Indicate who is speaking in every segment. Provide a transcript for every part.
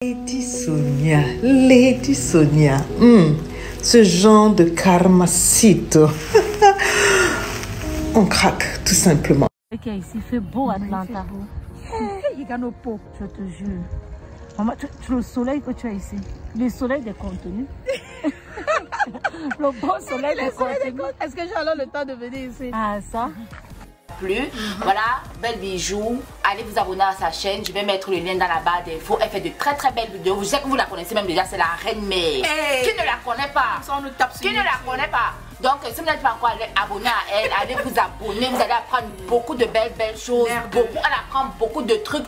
Speaker 1: Lady Sonia, ce genre de karmacito. On craque tout simplement.
Speaker 2: Ok, ici fait beau Atlanta. Il y a nos peaux, je te jure. Maman, le soleil que tu as ici, le soleil des contenus. Le beau soleil des contenus.
Speaker 3: Est-ce que j'ai alors le temps de venir ici?
Speaker 2: Ah, ça?
Speaker 4: Plus. Voilà, Belle Bijou. Allez vous abonner à sa chaîne. Je vais mettre le lien dans la barre d'infos. Elle fait de très très belles vidéos. Je sais que vous la connaissez même déjà, c'est la reine mère. Qui ne la connaît pas? Qui ne la connaît pas? Donc, si vous n'êtes pas encore abonné à elle, allez vous abonner. Vous allez apprendre beaucoup de belles choses. Elle apprend beaucoup de trucs.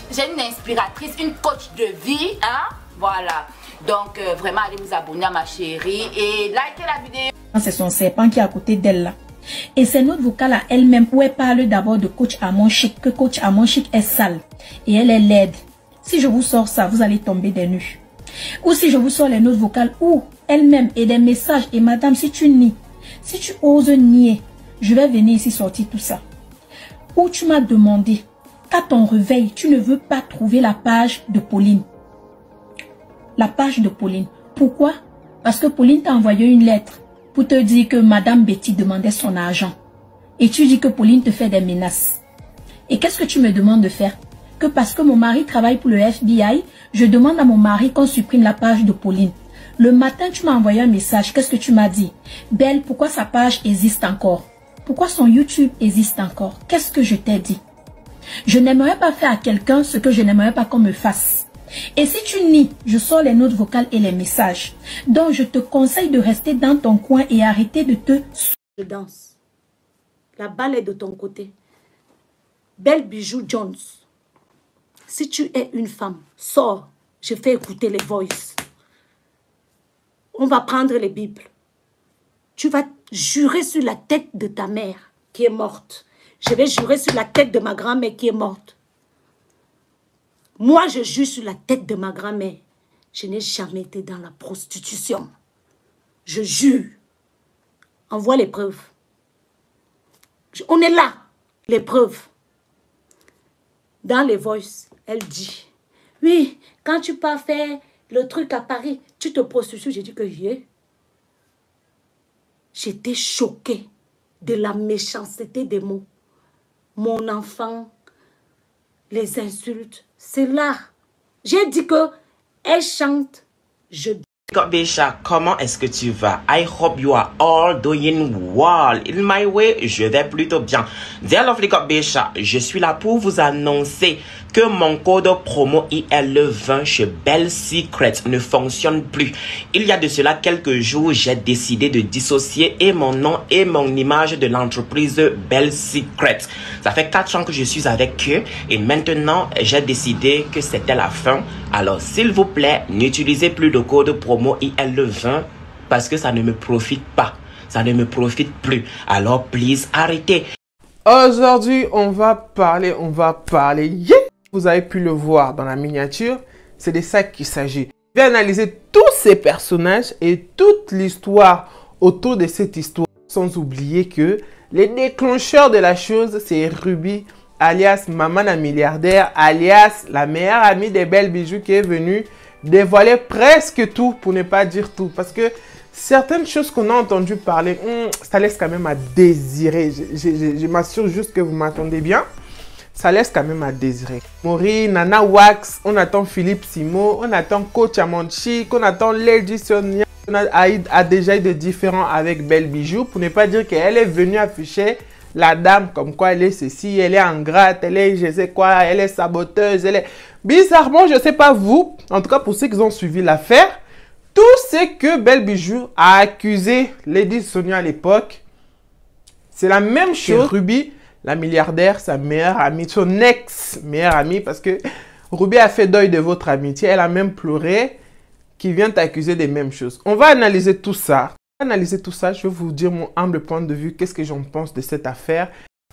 Speaker 4: C'est une inspiratrice, une coach de vie. Hein? Voilà. Donc, vraiment, allez vous abonner à ma chérie et likez la vidéo.
Speaker 5: C'est son serpent qui est à côté d'elle là. Et c'est notre vocale à elle-même où elle parle d'abord de coach Amon Chic, que coach Amon Chic est sale et elle est laide. Si je vous sors ça, vous allez tomber des nues. Ou si je vous sors les notes vocales où elle-même et des messages et madame, si tu nies, si tu oses nier, je vais venir ici sortir tout ça. Où tu m'as demandé qu'à ton réveil, tu ne veux pas trouver la page de Pauline. La page de Pauline. Pourquoi? Parce que Pauline t'a envoyé une lettre pour te dire que Madame Betty demandait son argent. Et tu dis que Pauline te fait des menaces. Et qu'est-ce que tu me demandes de faire? Que parce que mon mari travaille pour le FBI, je demande à mon mari qu'on supprime la page de Pauline. Le matin, tu m'as envoyé un message. Qu'est-ce que tu m'as dit? Belle, pourquoi sa page existe encore? Pourquoi son YouTube existe encore? Qu'est-ce que je t'ai dit? Je n'aimerais pas faire à quelqu'un ce que je n'aimerais pas qu'on me fasse. Et si tu nies, je sors les notes vocales et les messages. Donc, je te conseille de rester dans ton coin et arrêter de te...
Speaker 3: Je danse. La balle est de ton côté. Belle Bijou Jones. Si tu es une femme, sors. Je fais écouter les voices. On va prendre les Bibles. Tu vas jurer sur la tête de ta mère qui est morte. Je vais jurer sur la tête de ma grand-mère qui est morte. Moi, je jure sur la tête de ma grand-mère. Je n'ai jamais été dans la prostitution. Je jure. Envoie les preuves. On est là, les preuves. Dans les voices, elle dit, oui, quand tu pars faire le truc à Paris, tu te prostitues. J'ai dit que j'étais choquée de la méchanceté des mots. Mon enfant, les insultes, c'est là. J'ai dit que elle chante, je...
Speaker 6: Besha, comment est-ce que tu vas? I hope you are all doing well. In my way, je vais plutôt bien. Dear Lovely Besha, je suis là pour vous annoncer que mon code promo IL20 chez Belle Secret ne fonctionne plus. Il y a de cela quelques jours, j'ai décidé de dissocier et mon nom et mon image de l'entreprise Belle Secret. Ça fait 4 ans que je suis avec eux et maintenant, j'ai décidé que c'était la fin. Alors, s'il vous plaît, n'utilisez plus le code promo IL20 parce que ça ne me profite pas. Ça ne me profite plus. Alors, please, arrêtez.
Speaker 7: Aujourd'hui, on va parler. Yeah! Vous avez pu le voir dans la miniature. C'est de ça qu'il s'agit. Je vais analyser tous ces personnages et toute l'histoire autour de cette histoire. Sans oublier que les déclencheurs de la chose, c'est Ruby, alias Maman la milliardaire, alias la meilleure amie des Belles Bijoux qui est venue dévoiler presque tout, pour ne pas dire tout. Parce que certaines choses qu'on a entendu parler, ça laisse quand même à désirer. Je m'assure juste que vous m'entendez bien. Ça laisse quand même à désirer. Maury, Nana Wax, on attend Philippe Simo, on attend Coach Amon Chic, on attend Lady Sonia. On a déjà eu de différents avec Belle Bijou, pour ne pas dire qu'elle est venue afficher la dame comme quoi elle est ceci, elle est ingrate, elle est je sais quoi, elle est saboteuse, elle est... Bizarrement, je ne sais pas vous, en tout cas pour ceux qui ont suivi l'affaire, tout ce que Belle Bijou a accusé Lady Sonia à l'époque, c'est la même chose. Ruby, la milliardaire, sa meilleure amie, son ex-meilleure amie, parce que Ruby a fait deuil de votre amitié, elle a même pleuré, qui vient t'accuser des mêmes choses. On va analyser tout ça. Je vais vous dire mon humble point de vue, qu'est-ce que j'en pense de cette affaire.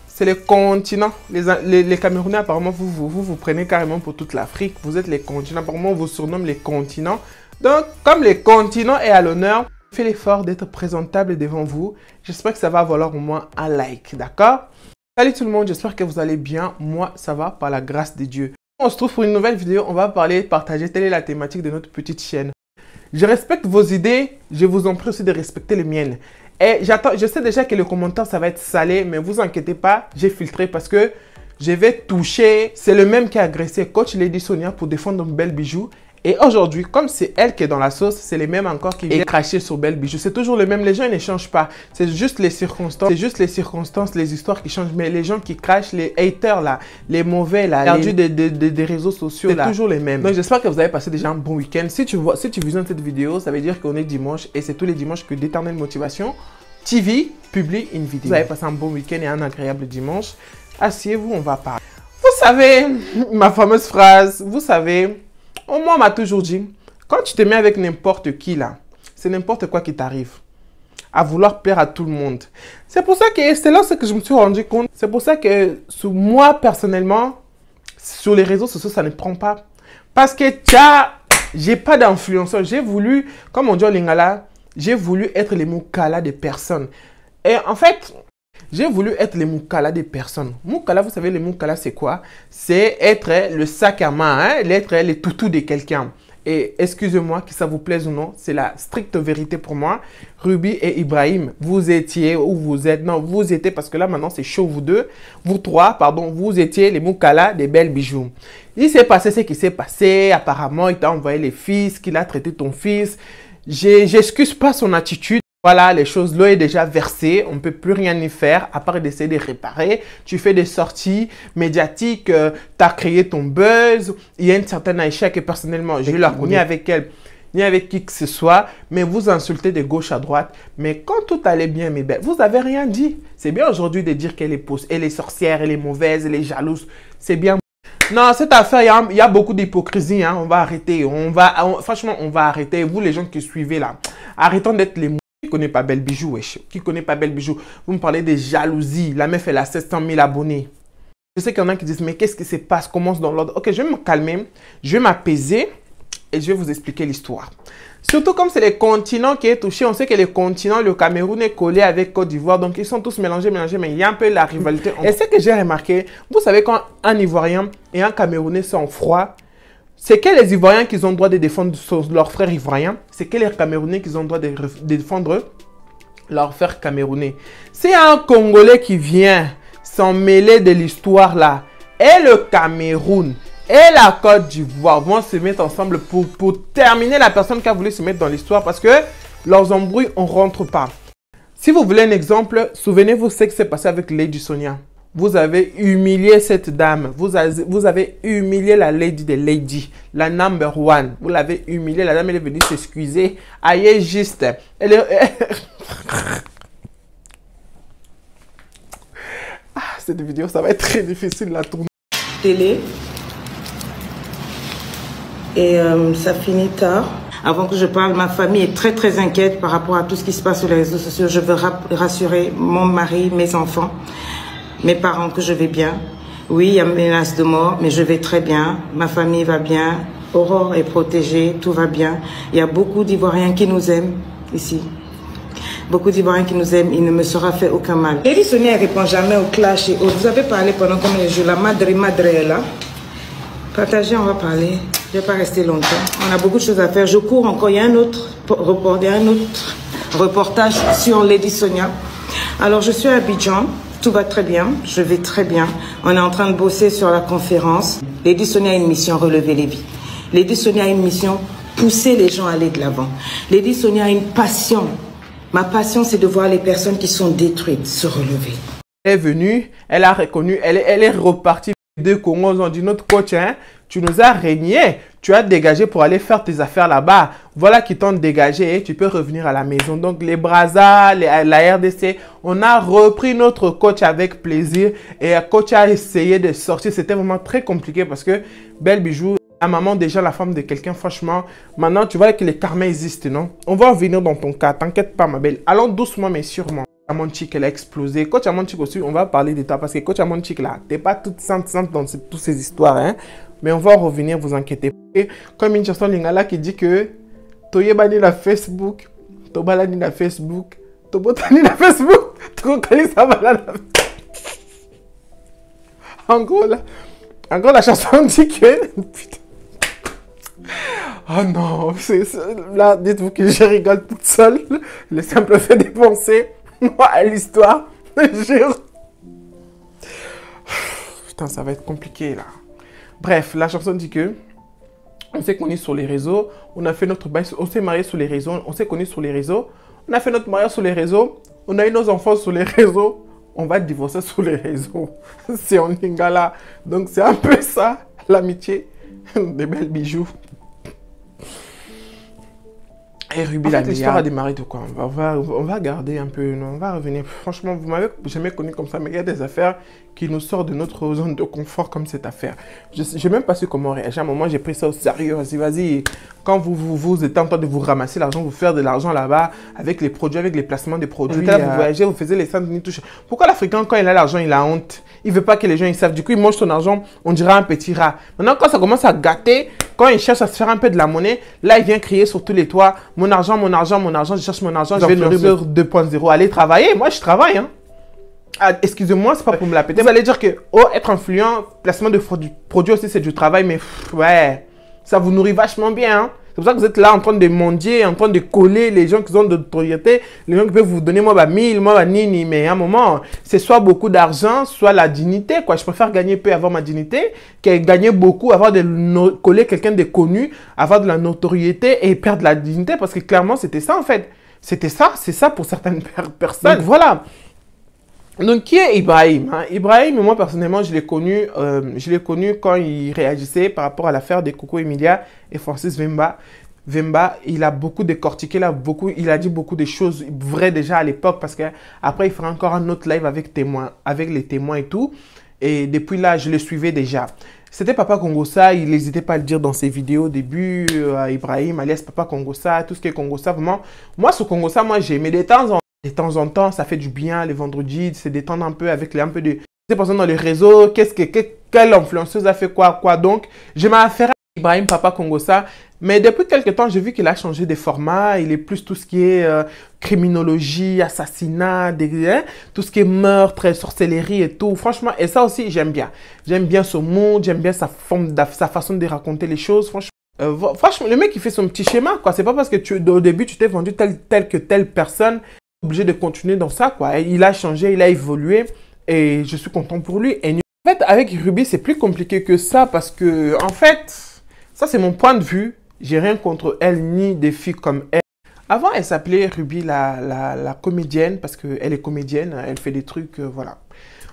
Speaker 7: C'est les continents. Les Camerounais, apparemment, vous prenez carrément pour toute l'Afrique. Vous êtes les continents. Apparemment, on vous surnomme les continents. Donc, comme les continents est à l'honneur, faites l'effort d'être présentable devant vous. J'espère que ça va valoir au moins un like, d'accord? Salut tout le monde, j'espère que vous allez bien. Moi, ça va par la grâce de Dieu. On se trouve pour une nouvelle vidéo. On va partager. Telle est la thématique de notre petite chaîne. Je respecte vos idées. Je vous en prie aussi de respecter les miennes. Et je sais déjà que les commentaires, ça va être salé. Mais vous inquiétez pas. J'ai filtré parce que je vais toucher. C'est le même qui a agressé coach Lady Sonia pour défendre Belle Bijou. Et aujourd'hui, comme c'est elle qui est dans la sauce, c'est les mêmes encore qui viennent cracher sur Belle Bijou. C'est toujours le même. Les gens, ils ne changent pas. C'est juste les circonstances. C'est juste les circonstances, les histoires qui changent. Mais les gens qui crachent, les haters là, les mauvais là, perdus des réseaux sociaux là, c'est toujours les mêmes. Donc j'espère que vous avez passé déjà un bon week-end. Si tu visionnes cette vidéo, ça veut dire qu'on est dimanche. Et c'est tous les dimanches que d'Éternelle Motivation TV publie une vidéo. Vous avez passé un bon week-end et un agréable dimanche. Asseyez-vous, on va parler. Vous savez, ma fameuse phrase, vous savez... Moi, on m'a toujours dit, quand tu te mets avec n'importe qui là, c'est n'importe quoi qui t'arrive. À vouloir plaire à tout le monde. C'est pour ça que c'est là que je me suis rendu compte. C'est pour ça que moi, personnellement, sur les réseaux sociaux, ça ne prend pas. Parce que j'ai pas d'influenceur. J'ai voulu, comme on dit au Lingala, j'ai voulu être les Moukala des personnes. Et en fait... j'ai voulu être les Moukala des personnes. Moukala, vous savez, les Moukala, c'est quoi? C'est être le sac à main, hein? Être les toutous de quelqu'un. Et excusez-moi, que ça vous plaise ou non, c'est la stricte vérité pour moi. Ruby et Ibrahim, vous étiez ou vous êtes, non, vous étiez, parce que là, maintenant, c'est chaud, vous deux. Vous trois, pardon, vous étiez les Moukala des Belles Bijoux. Il s'est passé ce qui s'est passé. Apparemment, il t'a envoyé les fils, qu'il a traité ton fils. J'excuse pas son attitude. Voilà, les choses, l'eau est déjà versée, on ne peut plus rien y faire à part d'essayer de réparer. Tu fais des sorties médiatiques, tu as créé ton buzz. Il y a une certaine Aïcha que personnellement, je ne la connais avec elle, ni avec qui que ce soit, mais vous insultez de gauche à droite. Mais quand tout allait bien, mes belles, vous n'avez rien dit. C'est bien aujourd'hui de dire qu'elle est fausse, elle est sorcière, elle est mauvaise, elle est jalouse. C'est bien. Non, cette affaire, il y a beaucoup d'hypocrisie. Hein. On va arrêter. Franchement, on va arrêter. Vous, les gens qui suivez là, arrêtons d'être les qui connaît pas Belle Bijou, wesh. Qui connaît pas Belle Bijou? Vous me parlez de jalousie. La meuf, elle a 700 000 abonnés. Je sais qu'il y en a qui disent, mais qu'est-ce qui se passe? Commence dans l'ordre. Ok, je vais me calmer. Je vais m'apaiser et je vais vous expliquer l'histoire. Surtout comme c'est les continents qui est touché. On sait que les continents, le Cameroun est collé avec Côte d'Ivoire. Donc, ils sont tous mélangés, mais il y a un peu la rivalité. Et ce que j'ai remarqué, vous savez, quand un Ivoirien et un Camerounais sont froids, c'est que les Ivoiriens qui ont le droit de défendre leurs frères ivoiriens. C'est que les Camerounais qui ont le droit de défendre leurs frères camerounais. C'est un Congolais qui vient s'en mêler de l'histoire là. Et le Cameroun et la Côte d'Ivoire vont se mettre ensemble pour terminer la personne qui a voulu se mettre dans l'histoire. Parce que leurs embrouilles, on ne rentre pas. Si vous voulez un exemple, souvenez-vous ce qui s'est passé avec Lady Sonia. Vous avez humilié cette dame. Vous avez humilié la lady des ladies. La number one. Vous l'avez humiliée. La dame, elle est venue s'excuser. Aïe, juste. Elle est... cette vidéo, ça va être très difficile de la tourner.
Speaker 8: Télé. Et ça finit tard. Avant que je parle, ma famille est très très inquiète par rapport à tout ce qui se passe sur les réseaux sociaux. Je veux rassurer mon mari, mes enfants. Mes parents que je vais bien. Oui, il y a une menace de mort, mais je vais très bien. Ma famille va bien. Aurore est protégée, tout va bien. Il y a beaucoup d'Ivoiriens qui nous aiment ici. Beaucoup d'Ivoiriens qui nous aiment. Il ne me sera fait aucun mal. Lady Sonia ne répond jamais au clash et autres. Vous avez parlé pendant combien de jours? La madre est là. Partagez, on va parler. Je ne vais pas rester longtemps. On a beaucoup de choses à faire. Je cours encore. Il y a un autre reportage sur Lady Sonia. Alors, je suis à Abidjan. Tout va très bien, je vais très bien. On est en train de bosser sur la conférence. Lady Sonia a une mission, relever les vies. Lady Sonia a une mission, pousser les gens à aller de l'avant. Lady Sonia a une passion. Ma passion, c'est de voir les personnes qui sont détruites se relever.
Speaker 7: Elle est venue, elle a reconnu, elle est repartie. Les deux Congos ont dit, notre coach, hein, tu nous as régné. Tu as dégagé pour aller faire tes affaires là-bas. Voilà qui t'ont dégagé et tu peux revenir à la maison. Donc les Brazza, la RDC, on a repris notre coach avec plaisir. Et le coach a essayé de sortir. C'était vraiment très compliqué parce que Belle Bijou, la maman déjà la femme de quelqu'un, franchement, maintenant tu vois que les karmas existent, non? On va en venir dans ton cas, t'inquiète pas ma belle. Allons doucement mais sûrement. Amonchik, elle a explosé. Coach Amonchik aussi, on va parler de toi parce que Coach Amonchik là, t'es pas toute sainte dans toutes ces histoires, hein. Mais on va revenir, vous inquiétez pas. Comme une chanson lingala qui dit que Toyebani la Facebook, Tobalani la Facebook, Tobotani la Facebook, Tokali Sabala la... En gros là, Encore la chanson dit que... Putain. Oh non, là, dites-vous que je rigole toute seule. Le simple fait de penser à l'histoire, je jure. Putain, ça va être compliqué là. Bref, la chanson dit que on s'est connus sur les réseaux, on a fait notre bail, on s'est marié sur les réseaux, on s'est connus sur les réseaux, on a fait notre mariage sur les réseaux, on a eu nos enfants sur les réseaux, on va divorcer sur les réseaux. C'est en lingala. Donc c'est un peu ça, l'amitié. Des belles bijoux. Et Ruby, en fait, l'histoire a démarré de quoi? On va garder un peu, on va revenir. Franchement, vous m'avez jamais connu comme ça, mais il y a des affaires qui nous sortent de notre zone de confort comme cette affaire. Je n'ai même pas su comment réagir. À un moment, j'ai pris ça au sérieux. Vas-y. Quand vous êtes en train de vous ramasser l'argent, vous faire de l'argent là-bas avec les produits, avec les placements des produits. Là, vous voyagez, vous faisiez les centres de touche. Pourquoi l'Africain, quand il a l'argent, il a honte? Il ne veut pas que les gens ils savent. Du coup, il mange son argent, on dirait un petit rat. Maintenant, quand ça commence à gâter, quand il cherche à se faire un peu de la monnaie, là, il vient crier sur tous les toits. Mon argent, mon argent, mon argent, je cherche mon argent. Je vais nourrir 2.0. Allez travailler. Moi, je travaille. Hein. Ah, excusez-moi, c'est pas pour me la péter. Vous allez dire que, oh, être influent, placement de produits aussi, c'est du travail. Mais ouais, ça vous nourrit vachement bien. Hein. C'est pour ça que vous êtes là en train de mendier, en train de coller les gens qui ont de l'autorité, les gens qui peuvent vous donner, moi, 1000, moi, nini. Mais à un moment, c'est soit beaucoup d'argent, soit la dignité, quoi. Je préfère gagner peu, avoir ma dignité, que gagner beaucoup, avoir coller quelqu'un de connu, avoir de la notoriété et perdre la dignité. Parce que clairement, c'était ça, en fait. C'était ça, c'est ça pour certaines personnes. Donc, voilà. Donc, qui est Ibrahim? Ibrahim, moi, personnellement, je l'ai connu quand il réagissait par rapport à l'affaire de Coco Emilia et Francis Vemba. Vemba, il a beaucoup décortiqué, il a dit beaucoup de choses vraies déjà à l'époque parce qu'après, il fera encore un autre live avec les témoins et tout. Et depuis là, je le suivais déjà. C'était Papa Congossa, il n'hésitait pas à le dire dans ses vidéos au début, Ibrahim, alias Papa Congossa, tout ce qui est Congossa, vraiment. Moi, ce Congossa, moi, j'ai aimé de temps en temps, ça fait du bien les vendredis, se détendre un peu avec un peu de... Ces personnes dans les réseaux, quelle influenceuse a fait quoi. Donc, je m'ai affaire à Ibrahim Papa Congossa. Mais depuis quelques temps, j'ai vu qu'il a changé de format. Il est plus tout ce qui est criminologie, assassinat, tout ce qui est meurtre, sorcellerie et tout. Franchement, et ça aussi, j'aime bien. J'aime bien ce monde, j'aime bien sa façon de raconter les choses. Franchement, le mec, il fait son petit schéma, quoi. C'est pas parce que au début, tu t'es vendu telle personne, obligé de continuer dans ça, quoi. Et il a changé, il a évolué et je suis content pour lui. Et en fait, avec Ruby, c'est plus compliqué que ça parce que, en fait, ça c'est mon point de vue. J'ai rien contre elle ni des filles comme elle. Avant, elle s'appelait Ruby la comédienne parce qu'elle est comédienne, elle fait des trucs, voilà.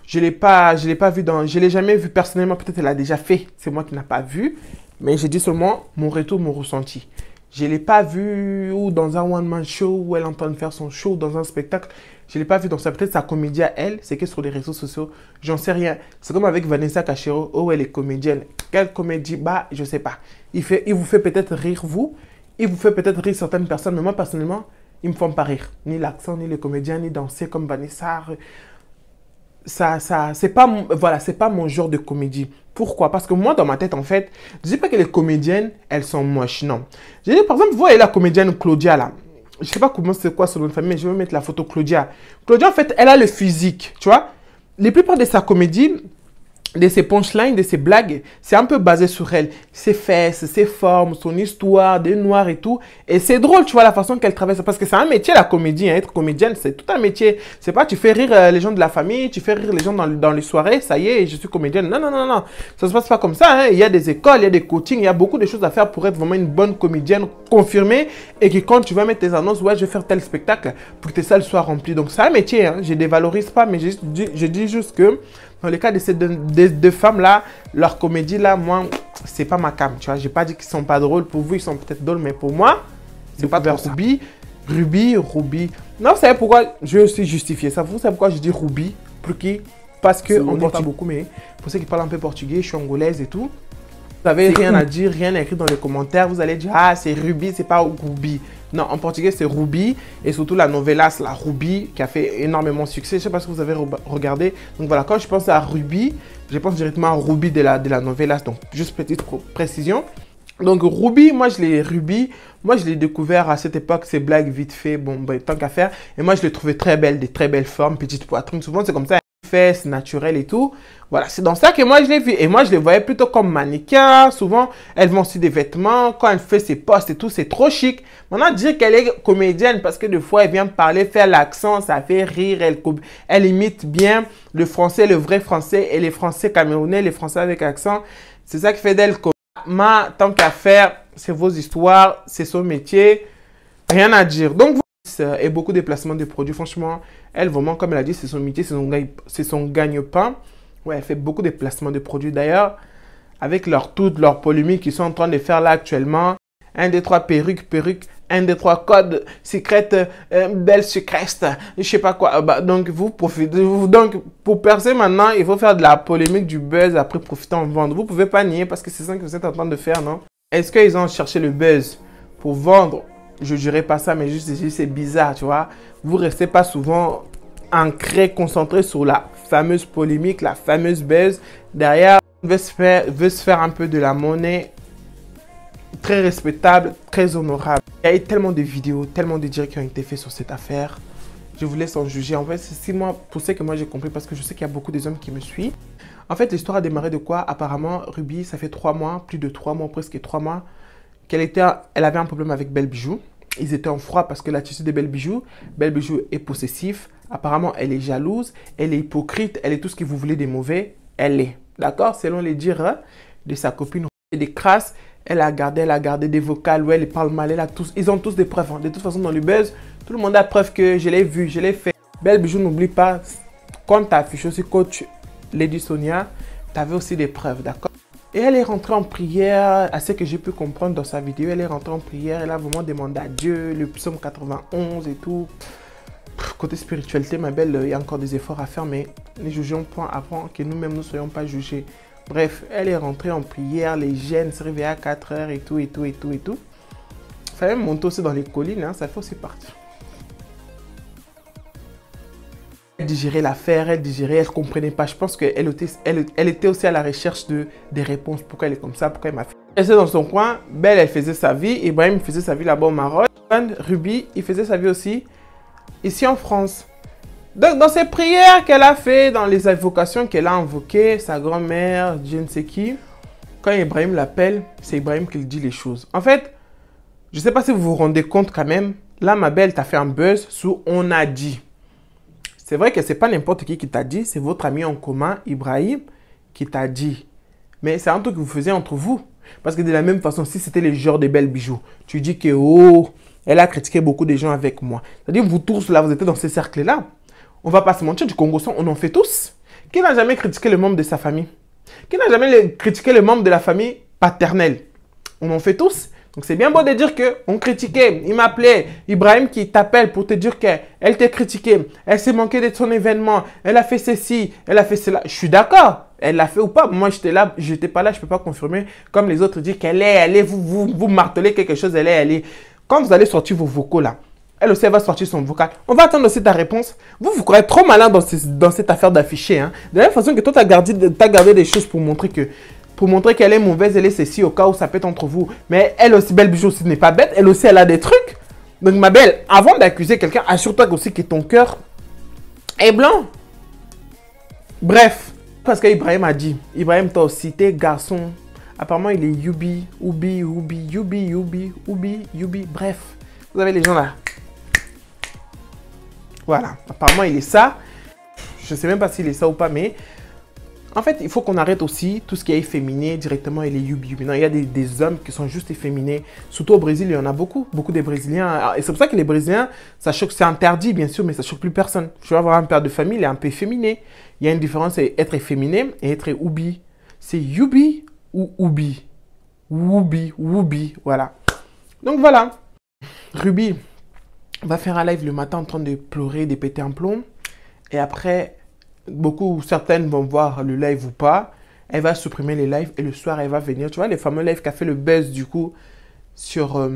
Speaker 7: Je l'ai jamais vu personnellement, peut-être elle a déjà fait, c'est moi qui n'ai pas vu. Mais j'ai dit seulement mon retour, mon ressenti. Je ne l'ai pas vu ou dans un one-man show où elle est en train de faire son show dans un spectacle. Je ne l'ai pas vu dans ça. Peut-être sa comédie à elle, c'est que sur les réseaux sociaux, j'en sais rien. C'est comme avec Vanessa Cachero, oh elle est comédienne. Quelle comédie? Bah, je ne sais pas. Il vous fait peut-être rire vous, il vous fait peut-être rire certaines personnes, mais moi personnellement, ils ne me font pas rire. Ni l'accent, ni les comédiens, ni danser comme Vanessa. C'est pas mon genre de comédie. Pourquoi? Parce que moi, dans ma tête, en fait, je dis pas que les comédiennes, elles sont moches, non. Je dis, par exemple, vous voyez la comédienne Claudia, là. Je sais pas comment c'est quoi son nom de famille, mais je vais mettre la photo Claudia. Claudia, en fait, elle a le physique, tu vois. Les plupart de sa comédie, de ses punchlines, de ses blagues, c'est un peu basé sur elle. Ses fesses, ses formes, son histoire, des noirs et tout. Et c'est drôle, tu vois, la façon qu'elle traverse. Parce que c'est un métier, la comédie. Hein. Être comédienne, c'est tout un métier. C'est pas, tu fais rire les gens de la famille, tu fais rire les gens dans les soirées, ça y est, je suis comédienne. Non, non, non, non. Ça se passe pas comme ça. Hein. Il y a des écoles, il y a des coachings, il y a beaucoup de choses à faire pour être vraiment une bonne comédienne confirmée. Et que quand tu vas mettre tes annonces, ouais, je vais faire tel spectacle, pour que tes salles soient remplies. Donc c'est un métier. Hein. Je dévalorise pas, mais je dis juste que dans le cas de ces deux femmes-là, leur comédie-là, moi, c'est pas ma cam, tu vois. J'ai pas dit qu'ils sont pas drôles. Pour vous, ils sont peut-être drôles, mais pour moi, c'est pas trop Ruby. Non, vous savez pourquoi je suis justifié ça? Vous savez pourquoi je dis Ruby? Parce que, on ne parle pas beaucoup, mais pour ceux qui parlent un peu portugais, je suis angolaise et tout. Vous n'avez rien à dire, rien à écrire dans les commentaires. Vous allez dire, ah, c'est Ruby, c'est pas Ruby. Non, en portugais, c'est Ruby. Et surtout la novelas, la Ruby, qui a fait énormément de succès. Je ne sais pas si vous avez regardé. Donc voilà, quand je pense à Ruby, je pense directement à Ruby de la novelas. Donc, juste petite précision. Donc, Ruby, moi, je l'ai découvert à cette époque, ces blagues vite fait, bon, tant qu'à faire. Et moi, je l'ai trouvé très belle, des très belles formes, petite poitrine. Souvent, c'est comme ça. fesses naturelles et tout. Voilà, c'est dans ça que moi je l'ai vu. Et moi je les voyais plutôt comme mannequin. Souvent, elles vont aussi des vêtements. Quand elle fait ses posts et tout, c'est trop chic. Maintenant, dire qu'elle est comédienne parce que des fois elle vient parler, faire l'accent, ça fait rire. Elle imite bien le français, le vrai français et les français camerounais, les français avec accent. C'est ça qui fait d'elle comédienne. Ma, tant qu'à faire, c'est vos histoires, c'est son métier. Rien à dire. Donc, et beaucoup de déplacements de produits. Franchement, elle, vraiment, comme elle a dit, c'est son métier, c'est son gagne-pain. Ouais, elle fait beaucoup de déplacements de produits. D'ailleurs, avec toutes leurs polémiques qu'ils sont en train de faire là actuellement. 1, 2, 3 perruques. 1, 2, 3 codes secrètes, belle secrète, je sais pas quoi. Donc, vous profitez. Donc, pour percer maintenant, il faut faire de la polémique, du buzz, après profiter en vendre. Vous pouvez pas nier parce que c'est ça que vous êtes en train de faire, non? Est-ce qu'ils ont cherché le buzz pour vendre? Je dirais pas ça, mais juste c'est bizarre, tu vois. Vous restez pas souvent ancré, concentré sur la fameuse polémique, la fameuse buzz. Derrière, on veut se faire un peu de la monnaie. Très respectable, très honorable. Il y a eu tellement de vidéos, tellement de directs qui ont été faits sur cette affaire. Je vous laisse en juger. En fait, c'est pour ça que moi j'ai compris, parce que je sais qu'il y a beaucoup des hommes qui me suivent. En fait, l'histoire a démarré de quoi? Apparemment, Ruby, ça fait 3 mois, plus de 3 mois, presque 3 mois, elle avait un problème avec Belle Bijou. Ils étaient en froid parce que l'attitude de Belle Bijou est possessif. Apparemment, elle est jalouse, elle est hypocrite, elle est tout ce que vous voulez de mauvais. Elle est, d'accord? Selon les dires de sa copine, des crasses. Elle a gardé des vocales où elle parle mal. Ils ont tous des preuves. Hein. De toute façon, dans le buzz, tout le monde a preuve que je l'ai vu, je l'ai fait. Belle Bijou, n'oublie pas, quand tu as affiché aussi coach Lady Sonia, tu avais aussi des preuves, d'accord? Et elle est rentrée en prière, à ce que j'ai pu comprendre dans sa vidéo, elle est rentrée en prière, elle a vraiment demandé à Dieu, le psaume 91 et tout. Côté spiritualité, ma belle, il y a encore des efforts à faire, mais ne jugeons point avant que nous-mêmes ne soyons pas jugés. Bref, elle est rentrée en prière, les gènes se réveillaient à 4 heures et tout. Ça même monter aussi dans les collines, hein, ça fait aussi partie. Elle digérait l'affaire, elle ne comprenait pas. Je pense qu'elle était aussi à la recherche des réponses. Pourquoi elle est comme ça, pourquoi elle m'a fait. Elle était dans son coin, Belle, elle faisait sa vie, Ibrahim faisait sa vie là-bas au Maroc. Ruby, il faisait sa vie aussi ici en France. Donc, dans ces prières qu'elle a fait, dans les invocations qu'elle a invoquées, sa grand-mère, je ne sais qui, quand Ibrahim l'appelle, c'est Ibrahim qui lui dit les choses. En fait, je ne sais pas si vous vous rendez compte quand même, là, ma belle, tu as fait un buzz sous « on a dit ». C'est vrai que ce n'est pas n'importe qui t'a dit, c'est votre ami en commun, Ibrahim, qui t'a dit. Mais c'est un truc que vous faisiez entre vous. Parce que de la même façon, si c'était le genre de Belle Bijou, tu dis que, oh, elle a critiqué beaucoup de gens avec moi. C'est-à-dire, vous tous, là, vous étiez dans ces cercles-là. On va pas se mentir, du Congo, on en fait tous. Qui n'a jamais critiqué le membre de sa famille? Qui n'a jamais critiqué le membre de la famille paternelle? On en fait tous. Donc c'est bien beau de dire qu'on critiquait. Il m'appelait Ibrahim qui t'appelle pour te dire qu'elle t'a critiqué. Elle s'est manquée de son événement. Elle a fait ceci, elle a fait cela. Je suis d'accord. Elle l'a fait ou pas? Moi, j'étais là, j'étais pas là, je peux pas confirmer. Comme les autres disent qu'elle est, vous martelez quelque chose, elle est. Quand vous allez sortir vos vocaux là, elle aussi, elle va sortir son vocal. On va attendre aussi ta réponse. Vous croyez trop malin dans cette affaire d'afficher. Hein? De la même façon que toi, tu as gardé des choses pour montrer qu'elle est mauvaise, elle est ceci, au cas où ça pète entre vous. Mais elle aussi, Belle Bijou aussi n'est pas bête. Elle aussi, elle a des trucs. Donc, ma belle, avant d'accuser quelqu'un, assure-toi aussi que ton cœur est blanc. Bref, parce qu'Ibrahim a dit, Ibrahim, toi aussi, t'es garçon. Apparemment, il est Yubi. Bref, vous avez les gens là. Voilà, apparemment il est ça. Je ne sais même pas s'il est ça ou pas, mais en fait, il faut qu'on arrête aussi tout ce qui est efféminé directement. Il est yubi. Non, il y a des hommes qui sont juste efféminés. Surtout au Brésil, il y en a beaucoup des Brésiliens. Et c'est pour ça que les Brésiliens, ça choque, c'est interdit bien sûr, mais ça choque plus personne. Je vais avoir un père de famille, il est un peu efféminé. Il y a une différence entre être efféminé et être ubi. C'est yubi ou ubi. Wubi, voilà. Donc voilà. Ruby va faire un live le matin en train de pleurer, de péter un plomb. Et après, certaines vont voir le live ou pas. Elle va supprimer les lives et le soir, elle va venir. Tu vois, les fameux lives qui a fait le buzz du coup sur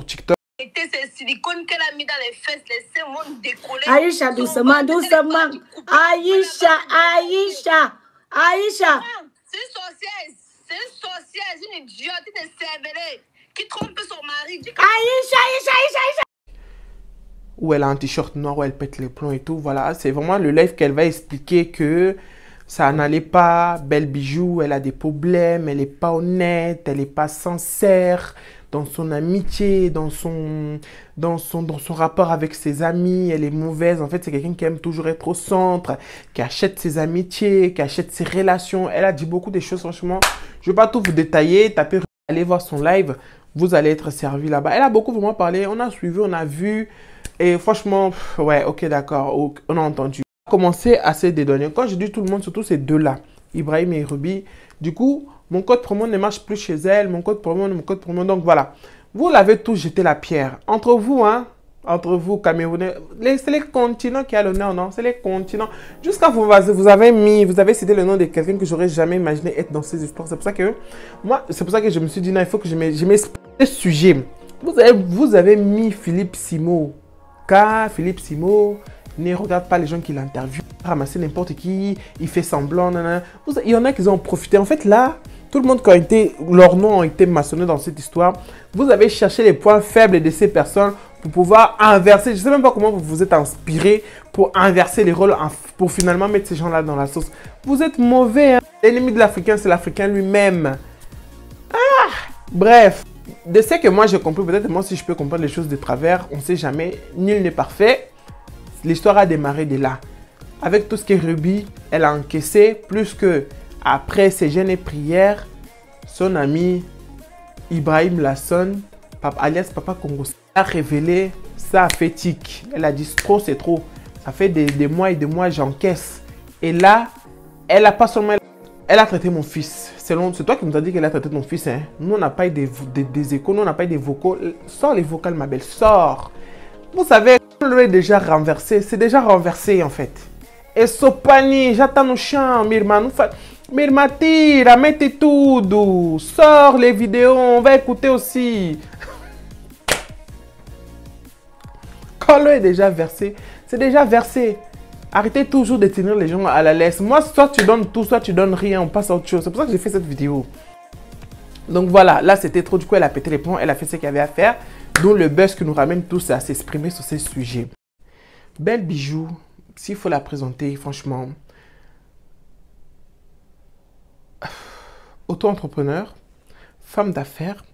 Speaker 7: TikTok.
Speaker 9: C'est silicone qu'elle a mis dans les fesses, les seins vont décoller.
Speaker 3: Aïcha, doucement. Aïcha.
Speaker 9: C'est une sorcière, une idiote, une cervelée qui trompe son mari.
Speaker 3: Aïcha.
Speaker 7: où elle a un t-shirt noir, où elle pète les plombs et tout. Voilà, c'est vraiment le live qu'elle va expliquer que ça n'allait pas. Belle Bijou, elle a des problèmes, elle n'est pas honnête, elle n'est pas sincère dans son amitié, dans son rapport avec ses amis. Elle est mauvaise. En fait, c'est quelqu'un qui aime toujours être au centre, qui achète ses amitiés, qui achète ses relations. Elle a dit beaucoup de choses, franchement. Je ne vais pas tout vous détailler. Tapez, allez voir son live. Vous allez être servi là-bas. Elle a beaucoup vraiment parlé. On a suivi, on a vu. Et franchement, ouais, ok, d'accord. On a entendu. On a commencé à se dédonner. Quand je dis tout le monde, surtout ces deux-là, Ibrahim et Ruby, du coup, mon code promo ne marche plus chez elle. Mon code promo. Donc voilà. Vous l'avez tous jeté la pierre. Entre vous, hein. Entre vous, Camerounais. C'est les continents qui a l'honneur, non? C'est les continents. Jusqu'à vous avez cité le nom de quelqu'un que j'aurais jamais imaginé être dans ces histoires. C'est pour ça que moi, c'est pour ça que je me suis dit, non, il faut que je m'explique ce sujet. Vous avez mis Philippe Simo. Car Philippe Simo ne regarde pas les gens qui l'interviewent, ramasser n'importe qui, il fait semblant, nanana. Il y en a qui ont profité. En fait, là, tout le monde qui a été, leurs noms ont été maçonnés dans cette histoire. Vous avez cherché les points faibles de ces personnes pour pouvoir inverser. Je ne sais même pas comment vous vous êtes inspiré pour inverser les rôles, pour finalement mettre ces gens-là dans la sauce. Vous êtes mauvais. Hein? L'ennemi de l'Africain, c'est l'Africain lui-même. Ah, bref. De ce que moi j'ai compris, peut-être moi si je peux comprendre les choses de travers, on ne sait jamais, nul n'est parfait. L'histoire a démarré de là. Avec tout ce que Ruby, elle a encaissé, plus que après ses jeûnes et prières, son ami Ibrahim Lasson, alias Papa Congo, a révélé, ça a fait tic. Elle a dit trop, c'est trop. Ça fait des mois et des mois, j'encaisse. Et là, elle a pas seulement... Elle a traité mon fils. C'est toi qui nous as dit qu'elle a traité ton fils. Hein? Nous, on n'a pas eu des échos, nous, on n'a pas eu des vocaux. Sors les vocales, ma belle, sors. Vous savez, on est déjà renversé. C'est déjà renversé, en fait. Et Sopani, j'attends nos chants, Mirma. Mirma, tire, mettez tout. Sors les vidéos, on va écouter aussi. Quand l'eau est déjà versé, c'est déjà versé. Arrêtez toujours de tenir les gens à la laisse. Moi, soit tu donnes tout, soit tu donnes rien. On passe à autre chose. C'est pour ça que j'ai fait cette vidéo. Donc voilà, là c'était trop. Du coup, elle a pété les plombs. Elle a fait ce qu'il y avait à faire. Donc le buzz qui nous ramène tous à s'exprimer sur ces sujets. Belle Bijou, s'il faut la présenter, franchement. Auto-entrepreneur, femme d'affaires.